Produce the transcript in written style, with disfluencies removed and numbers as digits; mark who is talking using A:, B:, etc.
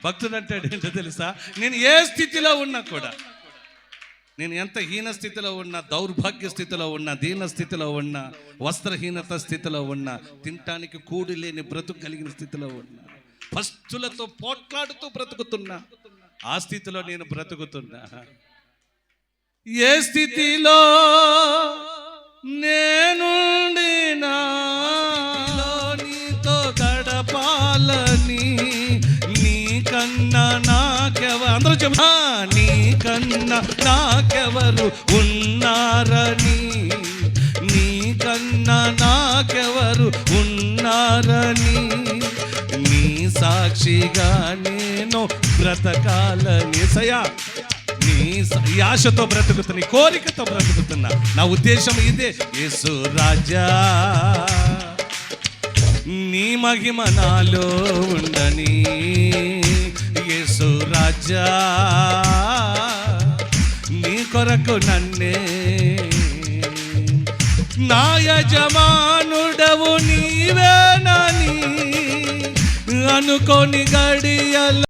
A: భక్తుడు అంటాడు ఏంటో తెలుసా, నేను ఏ స్థితిలో ఉన్నా కూడా, నేను ఎంత హీన స్థితిలో ఉన్నా, దౌర్భాగ్య స్థితిలో ఉన్నా, దీన స్థితిలో ఉన్నా, వస్త్రహీనత స్థితిలో ఉన్నా, తినటానికి కూడి లేని బ్రతుకు కలిగిన స్థితిలో ఉన్నా, పస్తులతో పోట్లాడుతూ బ్రతుకుతున్నా, ఆ స్థితిలో నేను బ్రతుకుతున్నా. ఏ స్థితిలో నేనుండినా నీతో గడపాలని, నీకన్నా నాకెవరు, అందరూ చెబుతా, నీకన్నా నాకెవరు ఉన్నారని, నీకన్నా నాకెవరు ఉన్నారని, నీ సాక్షిగా నేను బ్రతకాలని. సయా నీ ఆశతో బ్రతుకుతున్నా, కోరికతో బ్రతుకుతున్నా, నా ఉద్దేశం ఇదే. యేసు రాజా నీ మహిమ నాలో ఉండని, యేసు రాజా నీ కొరకు నన్నే, నా యజమానుడవు నీవేనని అనుకోని గడియల